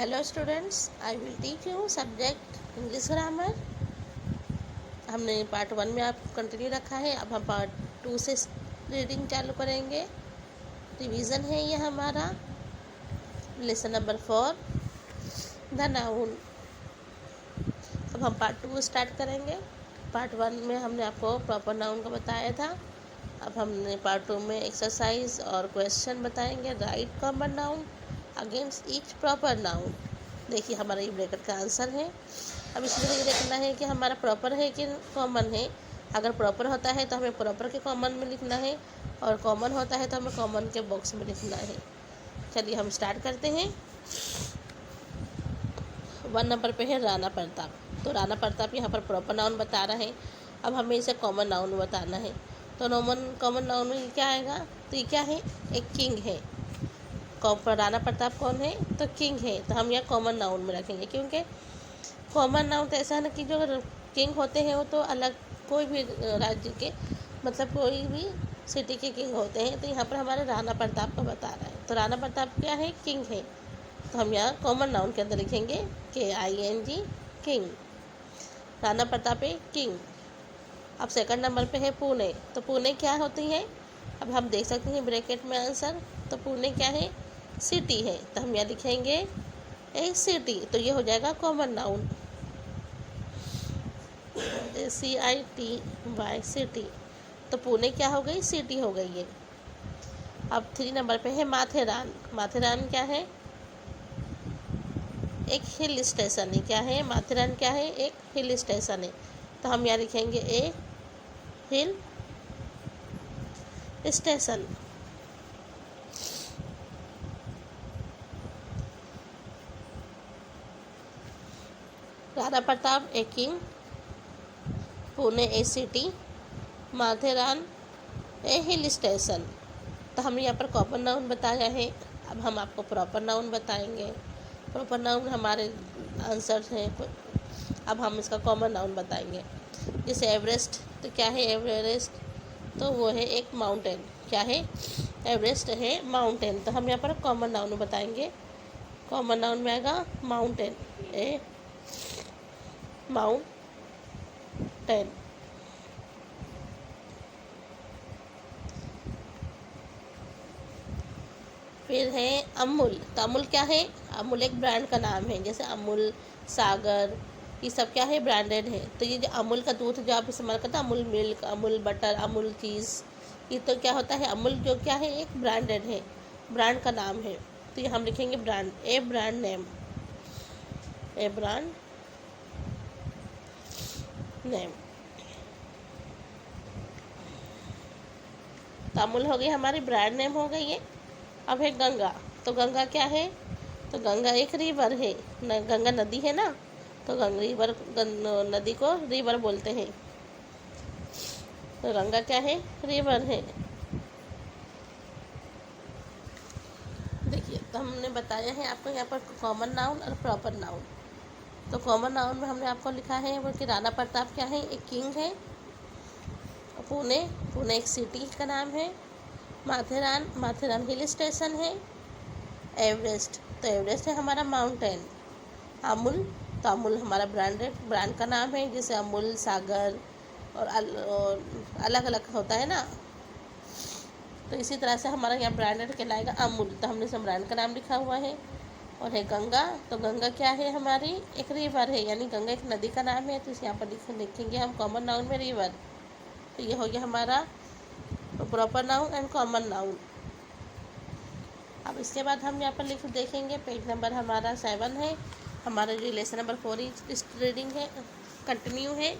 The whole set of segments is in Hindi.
Hello students, I will teach you subject English grammar. हमने पार्ट 1 में आप कंटिन्यू रखा है। अब हम पार्ट 2 से रीडिंग चालू करेंगे। रिवीजन है ये हमारा। Lesson number 4 the noun. अब हम पार्ट 2 स्टार्ट करेंगे। पार्ट 1 में हमने आपको प्रॉपर नाउन का बताया था। अब हमने पार्ट 2 में एक्सरसाइज और क्वेश्चन बताएंगे। Right common noun against each proper noun. देखिए हमारा ये ब्रैकेट का आंसर है। अब इसमें ये देखना है कि हमारा प्रॉपर है कि कॉमन है। अगर प्रॉपर होता है तो हमें प्रॉपर के कॉमन में लिखना है, और कॉमन होता है तो हमें कॉमन के बॉक्स में लिखना है। चलिए हम स्टार्ट करते हैं। 1 नंबर पे है राणा प्रताप। तो राणा प्रताप यहाँ पर प्रॉपर नाउन बता रहा है। अब हमें इसे कॉमन नाउन बताना है। तो कॉमन नाउन में क्या आएगा? तो ये क्या है? एक किंग है। राणा प्रताप कौन है? तो किंग है। तो हम यहाँ कॉमन नाउन में रखेंगे, क्योंकि कॉमन नाउन तो ऐसा है ना कि जो किंग होते हैं वो तो अलग कोई भी राज्य के, मतलब कोई भी सिटी के किंग होते हैं। तो यहाँ पर हमारे राणा प्रताप का बता रहा है। तो राणा प्रताप क्या है? किंग है। तो हम यहाँ कॉमन नाउन के अंदर लिखेंगे KING, किंग। राणा प्रताप है किंग। अब सेकंड नंबर पे है पुणे। तो पुणे क्या होती है? अब हम देख सकते हैं ब्रैकेट में आंसर। तो पुणे क्या है? सिटी है। तो हम यहाँ लिखेंगे ए सिटी। तो ये हो जाएगा कॉमन नाउन CITY, सिटी। तो पुणे क्या हो गई? सिटी हो गई है। अब 3 नंबर पे है माथेरान। माथेरान क्या है? एक हिल स्टेशन है। क्या है? माथेरान क्या है? एक हिल स्टेशन है। तो हम यहाँ लिखेंगे a hill station. Rana Pratap a king, Pune a city, Matheran a hill station. तो हमने यहाँ पर कॉमन नाउन बताया है। अब हम आपको प्रॉपर नाउन बताएंगे। प्रॉपर नाउन हमारे आंसर हैं। अब हम इसका कॉमन नाउन बताएंगे। जैसे एवरेस्ट। तो क्या है एवरेस्ट? तो वो है एक माउंटेन। क्या है? एवरेस्ट है माउंटेन। तो हम यहाँ पर कॉमन नाउन बताएंगे। कॉमन नाउन में आएगा माउंटेन, ए माउंटेन। फिर है अमूल। तो अमूल क्या है? अमूल एक ब्रांड का नाम है। जैसे अमूल, सागर, ये सब क्या है? ब्रांडेड है। तो ये जो अमूल का दूध जो आप इस्तेमाल करते हैं, अमूल मिल्क, अमूल बटर, अमूल चीज़, ये तो क्या होता है? अमूल जो क्या है? एक ब्रांडेड है, ब्रांड का नाम है। तो ये हम लिखेंगे ब्रांड, ए ब्रांड नेम, ए ब्रांड नेम। तो अमूल हो गई हमारी ब्रांड नेम हो गई है। अब है गंगा। तो गंगा क्या है? तो गंगा एक रिवर है। गंगा नदी है ना, तो रिवर, नदी को रिवर बोलते हैं। तो गंगा क्या है? रिवर है। देखिए, तो हमने बताया है आपको यहाँ पर कॉमन नाउन और प्रॉपर नाउन। तो कॉमन नाउन में हमने आपको लिखा है वो कि राणा प्रताप क्या है? एक किंग है। पुणे, पुणे एक सिटी का नाम है। माथेरान, माथेरान हिल स्टेशन है। एवरेस्ट, तो एवरेस्ट है हमारा माउंटेन। अमूल, तो अमूल हमारा ब्रांड का नाम है। जैसे अमूल, सागर और अलग अलग होता है ना, तो इसी तरह से हमारा यहाँ ब्रांडेड कहलाएगा अमूल। तो हमने इसमें ब्रांड का नाम लिखा हुआ है। और है गंगा। तो गंगा क्या है? हमारी एक रिवर है, यानी गंगा एक नदी का नाम है। तो इस यहाँ पर लिखेंगे हम कॉमन नाउन में रिवर। तो ये हो गया हमारा proper noun and common noun. अब इसके बाद हम यहाँ पर देखेंगे पेज नंबर हमारा 7 है। हमारा जो लेसन नंबर 4 इस रीडिंग है, कंटिन्यू है।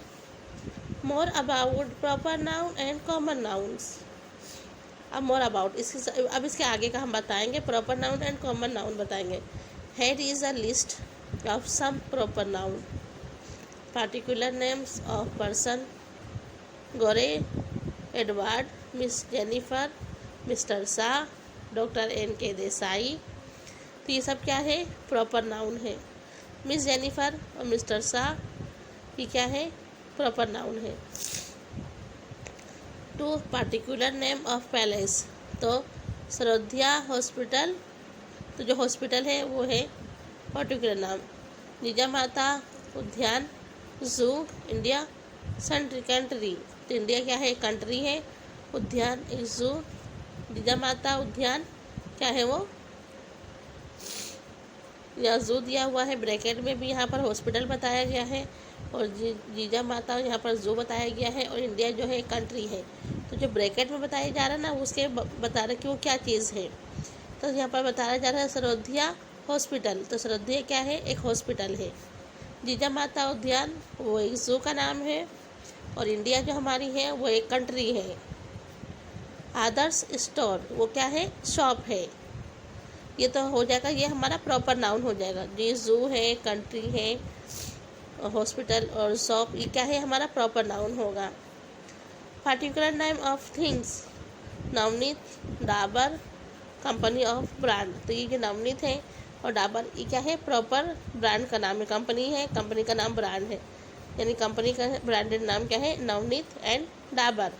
More about proper noun and common nouns. अब मोर अबाउट, अब इसके आगे का हम बताएंगे। Proper noun and common noun बताएंगे। Here is a list of some proper noun, particular names of person, Gore, Edward, Miss Jennifer, Mister Shah, doctor NK Desai. तो ये सब क्या है? प्रॉपर नाउन है। मिस जेनिफर और मिस्टर शाह ये क्या है? प्रॉपर नाउन है। Two particular name of palace. तो श्रद्धा हॉस्पिटल, तो जो हॉस्पिटल है वो है पर्टिकुलर नाम। जिजामाता उद्यान, जू, इंडिया। कंट्री, तो इंडिया क्या है, कंट्री है। उद्यान एक जू। जिजामाता उद्यान क्या है वो, यहाँ जू दिया हुआ है, ब्रैकेट में भी यहाँ पर हॉस्पिटल बताया गया है, और जीजा माता यहाँ पर जू बताया गया है, और इंडिया जो है कंट्री है। तो जो ब्रैकेट में बताया जा रहा है ना, उसके बता रहे कि वो क्या चीज़ है। तो यहाँ पर बताया जा रहा है सर्वोदया हॉस्पिटल, तो सर्वोदया क्या है, एक हॉस्पिटल है। जीजा माता उद्यान वो एक जू का नाम है, और इंडिया जो हमारी है वो एक कंट्री है। आदर्श स्टोर वो क्या है, शॉप है। ये तो हो जाएगा, ये हमारा प्रॉपर नाउन हो जाएगा। जी जू है, कंट्री है, हॉस्पिटल और शॉप, ये क्या है, हमारा प्रॉपर नाउन होगा। Particular name of things, Navneet, Dabur, company of brand, तो ये जो नवनीत है और डाबर ये क्या है, प्रॉपर ब्रांड का नाम है। कंपनी है, कंपनी का नाम ब्रांड है, यानी कंपनी का ब्रांडेड नाम क्या है, नवनीत एंड डाबर।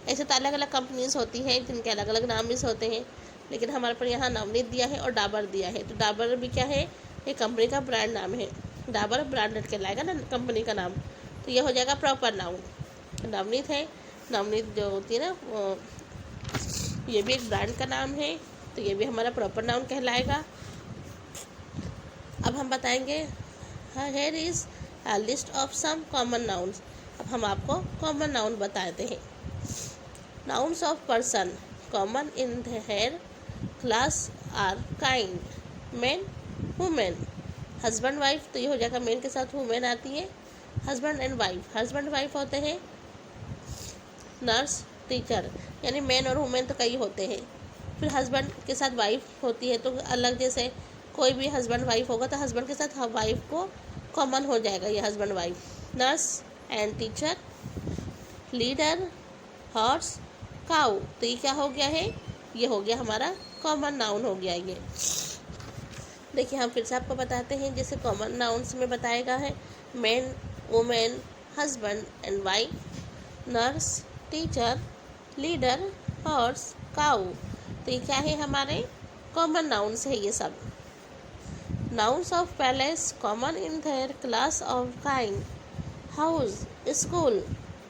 ऐसे तो अलग अलग कंपनीज होती हैं जिनके अलग अलग नाम भी होते हैं, लेकिन हमारे पर यहाँ नवनीत दिया है और डाबर दिया है, तो डाबर भी क्या है, ये कंपनी का ब्रांड नाम है। डाबर ब्रांडेड कहलाएगा ना कंपनी का नाम, तो ये हो जाएगा प्रॉपर नाउन। नवनीत है, नवनीत जो होती है ना ये भी एक ब्रांड का नाम है, तो ये भी हमारा प्रॉपर नाउन कहलाएगा। अब हम बताएंगे here is a list of some common nouns. अब हम आपको कॉमन नाउन बताते हैं। Nouns of person common in their class are kind, man, women. Husband wife, तो ये हो जाएगा मैन के साथ वुमेन आती है। Husband and wife, husband wife होते हैं। नर्स, टीचर, यानी मैन और वुमेन तो कई होते हैं। फिर हस्बैंड के साथ वाइफ होती है तो अलग, जैसे कोई भी हस्बैंड वाइफ होगा तो हस्बैंड के साथ वाइफ को कॉमन हो जाएगा ये husband wife. Nurse and teacher, leader, horse, cow, तो ये क्या हो गया है, ये हो गया हमारा कॉमन नाउन हो गया ये। देखिए हम फिर से आपको बताते हैं, जैसे कॉमन नाउन्स में बताया गया है man, women, husband and wife, nurse, teacher, leader, horse, cow, तो ये क्या है, हमारे कॉमन नाउन्स है ये सब। Nouns of palace common in their class of kind, house, school,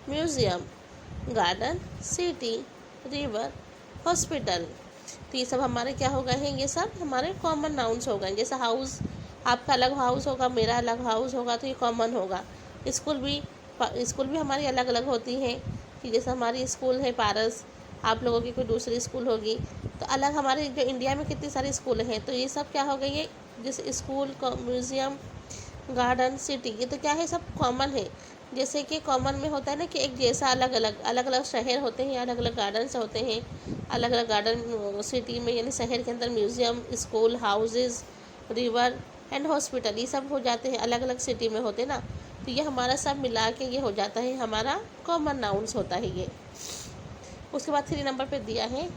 museum, garden, city, river, hospital, तो ये सब हमारे क्या हो गए हैं, ये सब हमारे कॉमन नाउन्स हो गए। जैसे हाउस, आपका अलग हाउस होगा, मेरा अलग हाउस होगा, तो ये कॉमन होगा। स्कूल भी हमारी अलग अलग होती हैं, कि जैसे हमारी स्कूल है पारस, आप लोगों की कोई दूसरी स्कूल होगी, तो अलग हमारे जो इंडिया में कितनी सारी स्कूल हैं, तो ये सब क्या हो गई है, जैसे स्कूल, म्यूज़ियम, गार्डन, सिटी, ये तो क्या है, सब कॉमन है। जैसे कि कॉमन में होता है ना कि एक जैसा अलग अलग शहर होते हैं, अलग अलग गार्डन्स होते हैं, अलग अलग गार्डन सिटी में, यानी शहर के अंदर museum, school, houses, river and hospital, ये सब हो जाते हैं, अलग अलग सिटी में होते ना, तो ये हमारा सब मिला के ये हो जाता है, हमारा कॉमन नाउन्स होता है ये। उसके बाद 3 नंबर पे दिया है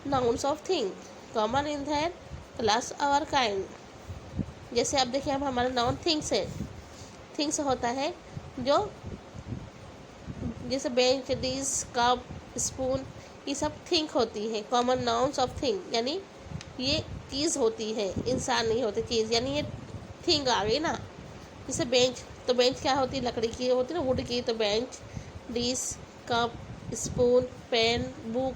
nouns of thing common in their class और काइंड। जैसे अब देखिए अब हमारा नाउन थिंग्स है, थिंग्स होता है जो जैसे बेंच, डिश, कप, स्पून, ये सब थिंग होती है, कॉमन नाउन्स ऑफ थिंग, यानी ये चीज़ होती है, इंसान नहीं होती चीज़, यानी ये थिंग आ गई ना। जैसे बेंच, तो बेंच क्या होती है, लकड़ी की होती है ना, वुड की, तो bench. Dish, cup, spoon, pen, book,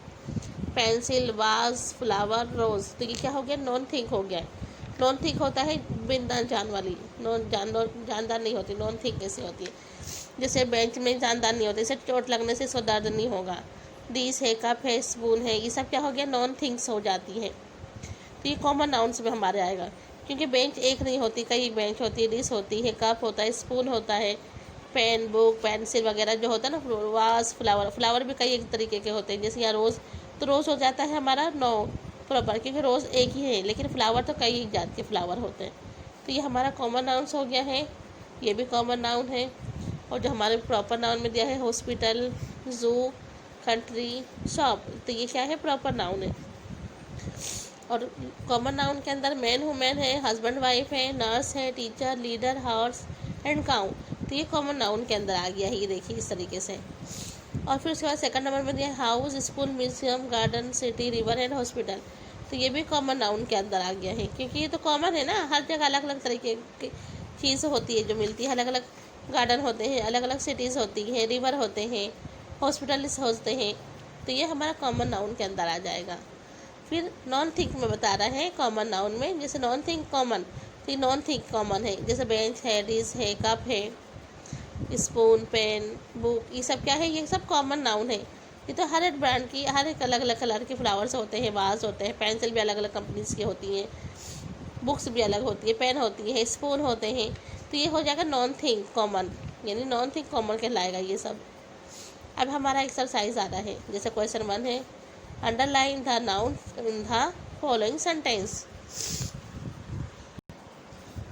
pencil, vase, flower, rose, तो ये क्या हो गया, नॉन थिंग हो गया। नॉन थिंग होता है बिना जान वाली, जानदार नहीं होती, नॉन थिंग कैसे होती है, जैसे बेंच में जानदार नहीं होती, इसे चोट लगने से इसको दर्द नहीं होगा। डिश है, कप है, स्पून है, ये सब क्या हो गया, नॉन थिंग्स हो जाती हैं। तो ये कॉमन नाउन्स में हमारे आएगा, क्योंकि बेंच एक नहीं होती, कई बेंच होती है, डिश होती है, कप होता है, स्पून होता है, पेन, बुक, पेंसिल वगैरह जो होता है ना, वास, फ्लावर भी कई एक तरीके के होते हैं। जैसे यहाँ रोज़, तो रोज़ हो जाता है हमारा नो प्रॉपर, क्योंकि रोज़ एक ही है, लेकिन फ्लावर तो कई एक जात के फ्लावर होते हैं। तो ये हमारा कॉमन नाउन्स हो गया है, ये भी कॉमन नाउन है। और जो हमारे प्रॉपर नाउन में दिया है हॉस्पिटल, जू, कंट्री, शॉप, तो ये क्या है, प्रॉपर नाउन है। और कॉमन नाउन के अंदर मैन, वुमेन है, हस्बैंड वाइफ है, नर्स है, teacher, leader, horse and cow, तो ये कॉमन नाउन के अंदर आ गया है, ये देखिए इस तरीके से। और फिर उसके बाद 2nd नंबर में दिया house, school, museum, garden, city, river and hospital. तो ये भी कॉमन नाउन के अंदर आ गया है, क्योंकि ये तो कॉमन है ना, हर जगह अलग अलग तरीके की चीज़ होती है जो मिलती है, अलग अलग गार्डन होते हैं, अलग अलग सिटीज़ होती हैं, रिवर होते हैं, हॉस्पिटल्स होते हैं, तो ये हमारा कॉमन नाउन के अंदर आ जाएगा। फिर नॉन थिंक में बता रहा है कॉमन नाउन में, जैसे नॉन थिंक कॉमन, तो ये नॉन थिंक कॉमन है, जैसे बेंच है, डिश है, कप है, स्पून, पेन, बुक, ये सब क्या है, ये सब कॉमन नाउन है। ये तो हर एक ब्रांड की, हर एक अलग अलग कलर के फ्लावर्स होते हैं, वाज होते हैं, पेंसिल भी अलग अलग कंपनीज की होती हैं, बुक्स भी अलग होती है, पेन होती है, स्पून होते हैं, तो ये हो जाएगा नॉन थिंक कॉमन, यानी नॉन थिंक कॉमन कहलाएगा ये सब। अब हमारा एक्सरसाइज आ रहा है, जैसे क्वेश्चन 1 है, underline the noun in the following sentence.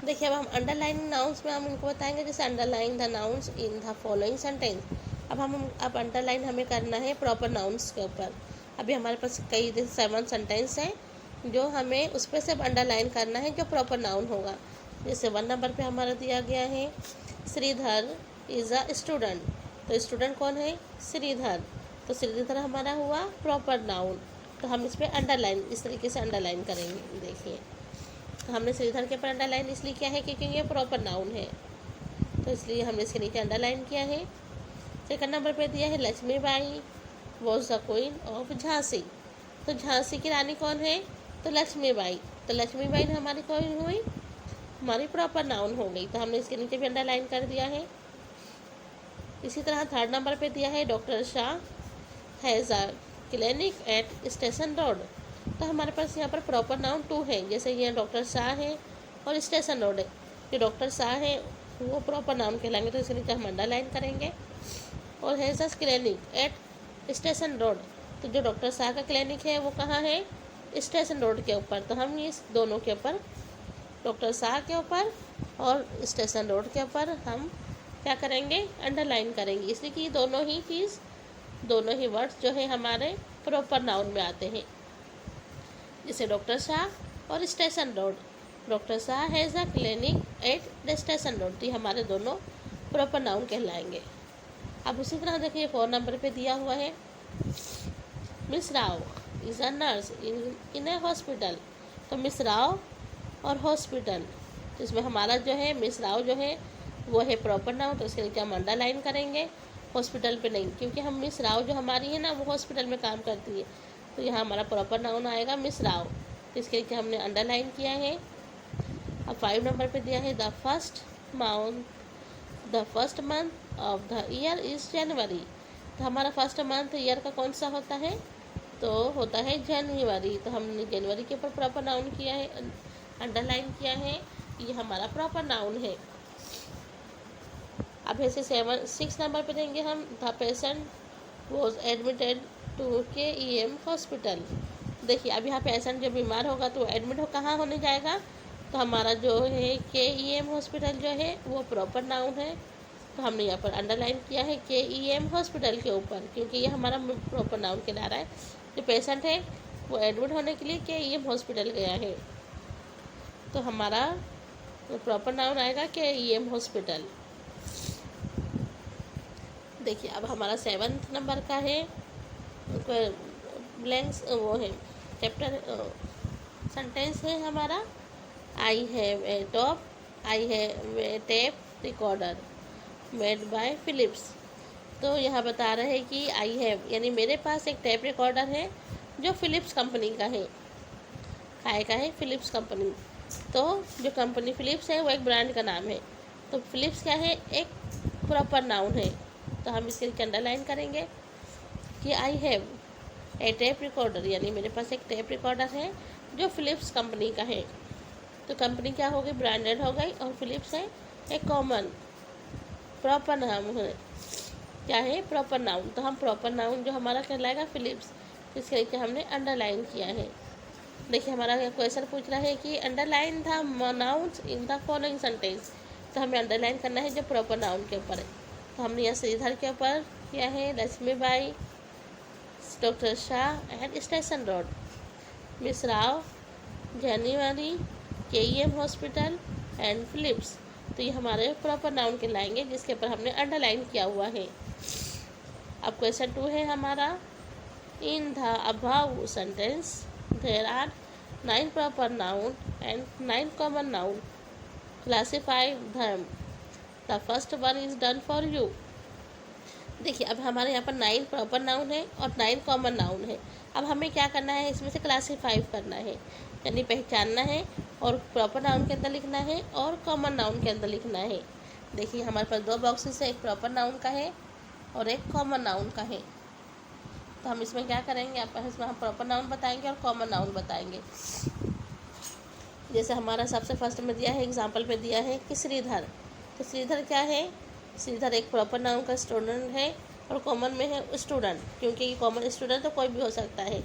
देखिए अब हम अंडरलाइनिंग नाउन्स में हम उनको बताएंगे, जैसे underline the nouns in the following sentence. अब अंडरलाइन हमें करना है प्रॉपर नाउन्स के ऊपर। अभी हमारे पास कई 7 सेंटेंस हैं जो हमें उस पर सिर्फ अंडरलाइन करना है जो प्रॉपर नाउन होगा। जैसे 1 नंबर पे हमारा दिया गया है, श्रीधर इज़ अ स्टूडेंट, तो स्टूडेंट कौन है, श्रीधर, तो श्रीधर हमारा हुआ प्रॉपर नाउन, तो हम इस पर अंडरलाइन इस तरीके से अंडरलाइन करेंगे। देखिए तो हमने श्रीधर के ऊपर अंडरलाइन इसलिए किया है क्योंकि ये प्रॉपर नाउन है, तो इसलिए हमने इसके नीचे अंडरलाइन किया है। सेकंड नंबर पे दिया है, Lakshmibai was the queen of Jhansi, तो झांसी की रानी कौन है, तो लक्ष्मीबाई, तो लक्ष्मीबाई हमारी कौन हुई, हमारी प्रॉपर नाउन हो गई, तो हमने इसके नीचे भी अंडरलाइन कर दिया है। इसी तरह थर्ड नंबर पे दिया है, doctor Shah has a clinic eight station road, तो हमारे पास यहाँ पर प्रॉपर नाउन 2 है, जैसे ये डॉक्टर शाह है और स्टेशन रोड है, जो डॉक्टर शाह है वो प्रॉपर नाउन कहलाएंगे, तो इसके नीचे हम अंडरलाइन करेंगे। और has a clinic eight station road, तो जो डॉक्टर शाह का क्लिनिक है वो कहाँ है, स्टेशन रोड के ऊपर, तो हम इस दोनों के ऊपर, डॉक्टर शाह के ऊपर और स्टेशन रोड के ऊपर हम क्या करेंगे, अंडरलाइन करेंगे, इसलिए कि दोनों ही वर्ड्स जो है हमारे प्रॉपर नाउन में आते हैं, जैसे डॉक्टर शाह और station road. Doctor Shah has a clinic at the station road, तो हमारे दोनों प्रॉपर नाउन कहलाएंगे। अब उसी तरह देखिए 4 नंबर पे दिया हुआ है, miss Rao is a nurse in A hospital, तो मिस राव और हॉस्पिटल, तो इसमें हमारा जो है मिस राव जो है वो है प्रॉपर नाउन, तो इसके नीचे हम अंडरलाइन करेंगे, हॉस्पिटल पे नहीं, क्योंकि हम मिस राव जो हमारी है ना वो हॉस्पिटल में काम करती है, तो यहाँ हमारा प्रॉपर नाउन आएगा मिस राव, तो इसके नीचे हमने अंडरलाइन किया है। अब 5 नंबर पे दिया है, the first month of the year is जनवरी, तो हमारा फर्स्ट मंथ ईयर का कौन सा होता है, तो होता है जनवरी, तो हमने जनवरी के ऊपर प्रॉपर नाउन किया है, अंडरलाइन किया है, ये हमारा प्रॉपर नाउन है। अब ऐसे 6 नंबर पे देंगे हम, the patient was admitted to KEM hospital, देखिए अब यहाँ पेशेंट जब बीमार होगा तो एडमिट कहाँ होने जाएगा, तो हमारा जो है KEM हॉस्पिटल जो है वो प्रॉपर नाउन है, तो हमने यहाँ पर अंडरलाइन किया है KEM हॉस्पिटल के ऊपर, क्योंकि ये हमारा प्रॉपर नाउन कहला रहा है, जो पेशेंट है वो एडमिट होने के लिए KEM हॉस्पिटल गया है, तो हमारा प्रॉपर नाउन आएगा KEM हॉस्पिटल। देखिए अब हमारा 7 नंबर का है, ब्लैंक्स वो है चैप्टर सेंटेंस है हमारा, I have a tape recorder made by Philips, तो यहाँ बता रहे हैं कि आई हैव यानी मेरे पास एक टेप रिकॉर्डर है जो फिलिप्स कंपनी का है, काय का है, फिलिप्स कंपनी, तो जो कंपनी फिलिप्स है वो एक ब्रांड का नाम है, तो फिलिप्स क्या है, एक प्रॉपर नाउन है, तो हम इसके लिए अंडरलाइन करेंगे कि आई हैव ए टेप रिकॉर्डर, यानी मेरे पास एक टेप रिकॉर्डर है जो फिलिप्स कंपनी का है, तो कंपनी क्या हो गई, ब्रांडेड हो गई, और फिलिप्स है एक कॉमन प्रॉपर नाउन है, क्या है, प्रॉपर नाउन, तो हम प्रॉपर नाउन जो हमारा कहलाएगा फिलिप्स, तो इसके नीचे हमने अंडरलाइन किया है। देखिए हमारा क्वेश्चन पूछ रहा है कि underline the nouns in the following sentence, तो हमें अंडरलाइन करना है जो प्रॉपर नाउन के ऊपर है, तो हमने यहाँ श्रीधर के ऊपर किया है, Lakshmibai, doctor Shah and station road, miss Rao, January, KEM hospital and Philips, तो ये हमारे प्रॉपर नाउन कहलाएंगे जिसके ऊपर हमने अंडरलाइन किया हुआ है। अब क्वेश्चन 2 है हमारा, in the above sentence there are 9 proper noun and 9 common noun. Classify them. The first one is done for you. देखिए अब हमारे यहाँ पर 9 प्रॉपर नाउन है और 9 कॉमन नाउन है। अब हमें क्या करना है, इसमें से क्लासीफाई करना है, यानी पहचानना है और प्रॉपर नाउन के अंदर लिखना है और कॉमन नाउन के अंदर लिखना है। देखिए हमारे पास दो बॉक्सेस है, एक प्रॉपर नाउन का है और एक कॉमन नाउन का है। तो हम इसमें क्या करेंगे, इसमें हम प्रॉपर नाउन बताएंगे और कॉमन नाउन बताएंगे। जैसे हमारा सबसे फर्स्ट में दिया है, एग्जाम्पल पे दिया है कि श्रीधर। तो श्रीधर क्या है, श्रीधर एक प्रॉपर नाउन का स्टूडेंट है और कॉमन में है स्टूडेंट, क्योंकि ये कॉमन स्टूडेंट तो कोई भी हो सकता है।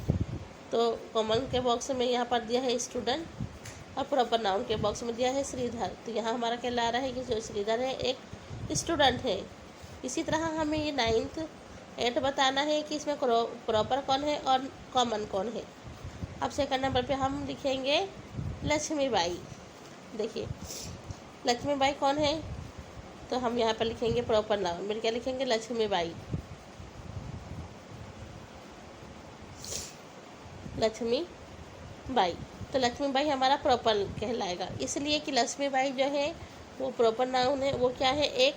तो कॉमन के बॉक्स में यहाँ पर दिया है स्टूडेंट और प्रॉपर नाउन के बॉक्स में दिया है श्रीधर। तो यहाँ हमारा कहला रहा है कि जो श्रीधर है एक स्टूडेंट है। इसी तरह हमें ये 9th 8 बताना है कि इसमें प्रॉपर कौन है और कॉमन कौन है। अब सेकंड नंबर पे हम लिखेंगे लक्ष्मीबाई। देखिए लक्ष्मीबाई कौन है, तो हम यहाँ पर लिखेंगे प्रॉपर नाउन में क्या लिखेंगे, लक्ष्मीबाई। लक्ष्मीबाई, तो लक्ष्मीबाई हमारा प्रॉपर कहलाएगा, इसलिए कि लक्ष्मीबाई जो है वो प्रॉपर नाउन है। वो क्या है, एक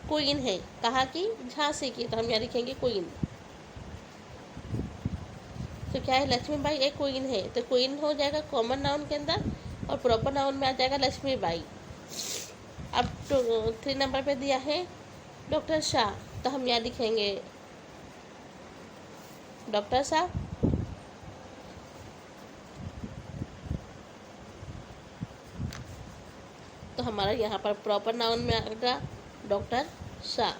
क्वीन है। कहाँ की, झांसी की, तो हम यहाँ लिखेंगे क्वीन। तो क्या है, लक्ष्मीबाई एक क्वीन है, तो क्वीन हो जाएगा कॉमन नाउन के अंदर और प्रॉपर नाउन में आ जाएगा लक्ष्मीबाई। अब 3 नंबर पे दिया है डॉक्टर शाह, तो हम यहाँ लिखेंगे डॉक्टर शाह। तो हमारा यहाँ पर प्रॉपर नाउन में आएगा डॉक्टर शाह।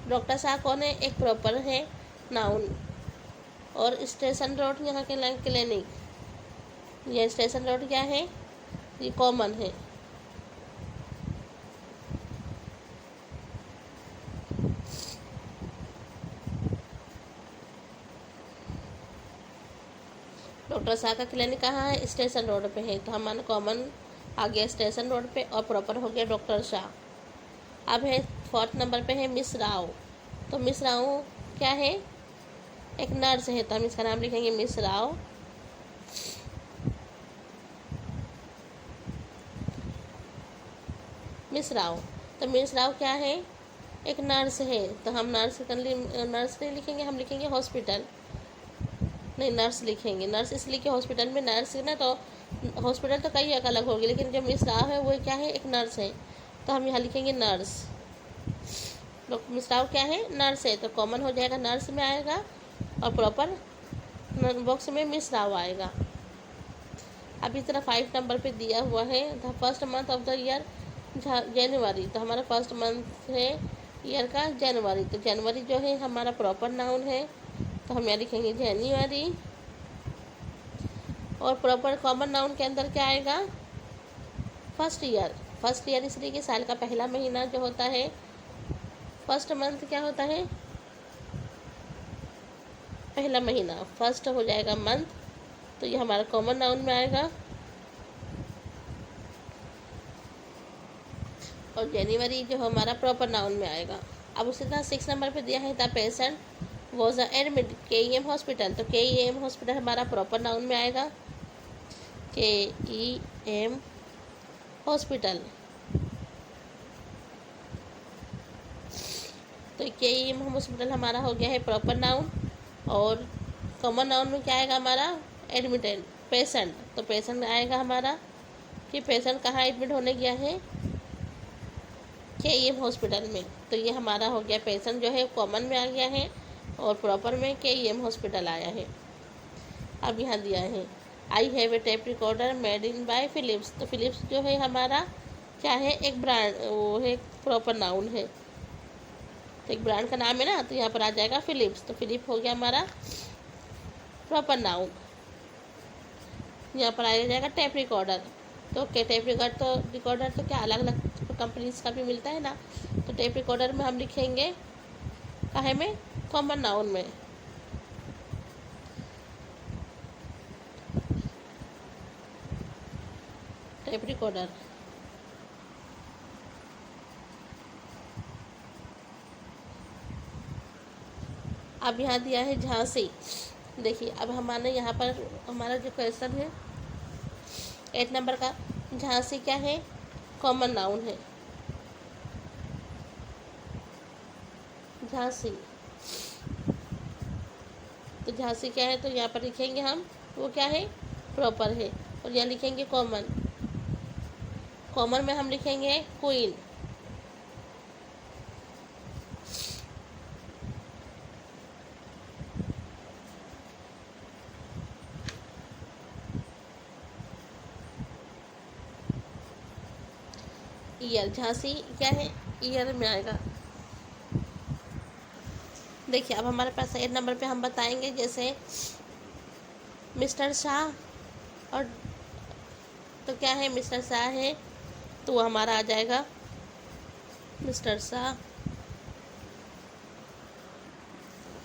डॉक्टर शाह कौन है, एक प्रॉपर है नाउन। और स्टेशन रोड यहाँ के क्लिनिक, यह स्टेशन रोड क्या है, ये कॉमन है। डॉक्टर शाह का क्लिनिक कहाँ है, स्टेशन रोड पे है, तो हमारा कॉमन आ गया स्टेशन रोड पे और प्रॉपर हो गया डॉक्टर शाह। अब है 4th नंबर पे है मिस राव। तो मिस राव क्या है, एक नर्स है, तो हम इसका नाम लिखेंगे मिस राव। मिस राव, तो मिस राव क्या है, एक नर्स है, तो हम नर्स नहीं लिखेंगे, हम लिखेंगे हॉस्पिटल। नहीं, नर्स लिखेंगे, नर्स इसलिए कि हॉस्पिटल में नर्स है ना, तो हॉस्पिटल तो कई अलग होगी, लेकिन जो मिस राव है वो क्या है, एक नर्स है, तो हम यहाँ लिखेंगे नर्स। तो मिस राव क्या है, नर्स है, तो कॉमन हो जाएगा नर्स में आएगा और प्रॉपर बॉक्स में मिस राव आएगा। अब इस तरह 5 नंबर पे दिया हुआ है the first month of the year January. तो हमारा फर्स्ट मंथ है ईयर का जनवरी, तो जनवरी जो है हमारा प्रॉपर नाउन है, तो हम यहाँ लिखेंगे जनवरी। और प्रॉपर कॉमन नाउन के अंदर क्या आएगा, फर्स्ट ईयर। फर्स्ट ईयर इसलिए कि साल का पहला महीना जो होता है, फर्स्ट मंथ क्या होता है, पहला महीना, फर्स्ट हो जाएगा मंथ, तो ये हमारा कॉमन नाउन में आएगा। और जनवरी जो हमारा प्रॉपर नाउन में आएगा। अब उसी तरह 6 नंबर पे दिया है the patient was admit KEM hospital. तो KEM हॉस्पिटल हमारा प्रॉपर नाउन में आएगा, KEM हॉस्पिटल। तो KEM हॉस्पिटल हमारा हो गया है प्रॉपर नाउन। और कॉमन नाउन में क्या आएगा हमारा, एडमिटेड पेशेंट। तो पेशेंट आएगा हमारा कि पेशेंट कहाँ एडमिट होने गया है, KEM हॉस्पिटल में। तो ये हमारा हो गया, पेशेंट जो है कॉमन में आ गया है और प्रॉपर में KEM हॉस्पिटल आया है। अब यहाँ दिया है I have a tape recorder made in by Philips. तो फिलिप्स जो है हमारा क्या है, एक ब्रांड, वो है प्रॉपर नाउन है, तो एक ब्रांड का नाम है ना, तो यहाँ पर आ जाएगा फिलिप्स। तो फिलिप हो गया हमारा प्रॉपर नाउन। यहाँ पर आ जाएगा टेप रिकॉर्डर। तो टेप रिकॉर्डर तो क्या अलग अलग कंपनीज का भी मिलता है ना, तो टेप रिकॉर्डर में हम लिखेंगे काहे में, कॉमन नाउन में। Tape recorder. अब यहाँ दिया है झांसी। देखिए अब हमारे यहाँ पर हमारा जो क्वेश्चन है 8 नंबर का, झांसी क्या है? कॉमन नाउन है। झांसी, तो झांसी क्या है? तो यहाँ पर लिखेंगे हम, वो क्या है? प्रॉपर है। और यहाँ लिखेंगे कॉमन, कॉमन में हम लिखेंगे क्वीन। ईयर, झांसी क्या है? ईयर में आएगा। देखिए अब हमारे पास 8 नंबर पे हम बताएंगे, जैसे मिस्टर शाह, और तो क्या है? मिस्टर शाह है, तो वो हमारा आ जाएगा मिस्टर शाह।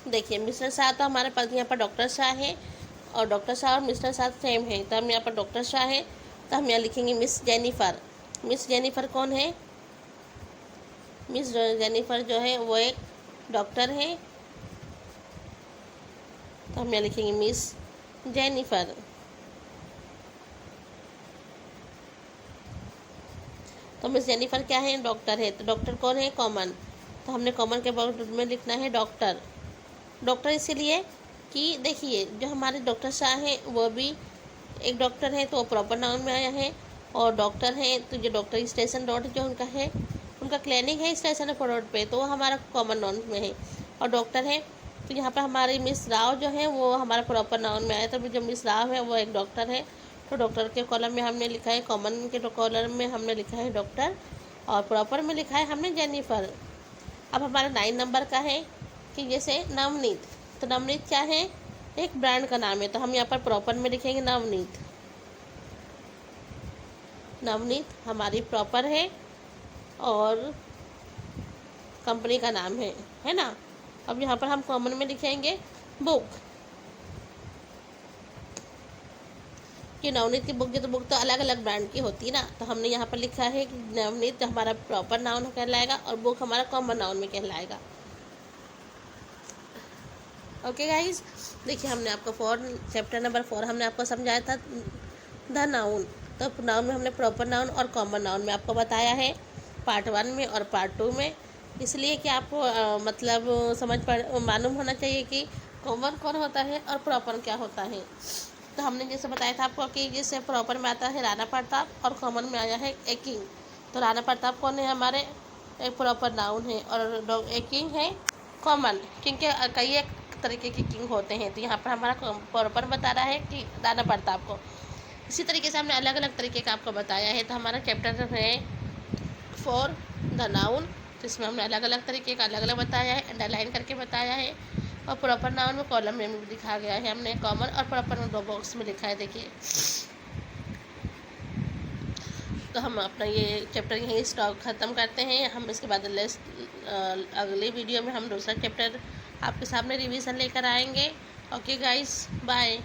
देखिए मिस्टर शाह तो हमारे पास यहाँ पर डॉक्टर शाह है, और डॉक्टर शाह और मिस्टर शाह सेम है, तो हम यहाँ पर डॉक्टर शाह है, तो हम यहाँ लिखेंगे मिस जेनिफर। मिस जेनिफर कौन है? मिस जेनिफर जो है वो एक डॉक्टर है, तो हम यहाँ लिखेंगे मिस जेनिफर। तो मिस जेनिफर क्या है? डॉक्टर है, तो डॉक्टर कौन है? कॉमन, तो हमने कॉमन के बाद में लिखना है डॉक्टर। डॉक्टर इसीलिए कि देखिए जो हमारे डॉक्टर शाह हैं वो भी एक डॉक्टर है, तो वो प्रॉपर नाउन में आया है। और डॉक्टर हैं तो जो डॉक्टर स्टेशन रोड जो उनका है, उनका क्लिनिक है स्टेशन रोड पे, तो वो हमारा कॉमन नाउन में है। और डॉक्टर है तो यहाँ पर हमारी मिस राव जो है वो हमारा प्रॉपर नाउन में आया, तो जो मिस राव है वो एक डॉक्टर है, तो डॉक्टर के कॉलम में हमने लिखा है, कॉमन के कॉलम में हमने लिखा है डॉक्टर, और प्रॉपर में लिखा है हमने जेनिफर। अब हमारा 9 नंबर का है कि जैसे नवनीत, तो नवनीत क्या है? एक ब्रांड का नाम है, तो हम यहाँ पर प्रॉपर में लिखेंगे नवनीत। नवनीत हमारी प्रॉपर है और कंपनी का नाम है ना। अब यहाँ पर हम कॉमन में लिखेंगे बुक, कि नवनीत की बुक, जो तो बुक तो अलग अलग ब्रांड की होती है ना, तो हमने यहाँ पर लिखा है कि नवनीत हमारा प्रॉपर नाउन कहलाएगा और बुक हमारा कॉमन नाउन में कहलाएगा। ओके गाइस, देखिए हमने आपको चैप्टर नंबर 4 हमने आपको समझाया था द नाउन। तो नाउन में हमने प्रॉपर नाउन और कॉमन नाउन में आपको बताया है पार्ट 1 में और पार्ट 2 में, इसलिए कि आपको मतलब मालूम होना चाहिए कि कॉमन कौन होता है और प्रॉपर क्या होता है। तो हमने जैसे बताया था आपको कि जैसे प्रॉपर में आता है राणा प्रताप और कॉमन में आया है ए किंग। तो राणा प्रताप कौन है? हमारे एक प्रॉपर नाउन है, और ए किंग है कॉमन। किंग के कई एक तरीके के किंग होते हैं, तो यहाँ पर हमारा प्रॉपर बता रहा है कि राणा प्रताप को। इसी तरीके से हमने अलग अलग तरीके का आपको बताया है। तो हमारा चैप्टर है 4 द नाउन, तो इसमें हमने अलग अलग तरीके का अलग अलग बताया है, अंडरलाइन करके बताया है, और प्रॉपर नाउन में कॉलम में भी दिखा गया है हमने, कॉमन और प्रॉपर में 2 बॉक्स में लिखा है। देखिए तो हम अपना ये चैप्टर यहीं स्टॉक ख़त्म करते हैं। हम इसके बाद अगले वीडियो में हम दूसरा चैप्टर आपके सामने रिवीजन लेकर आएंगे। Okay guys, bye.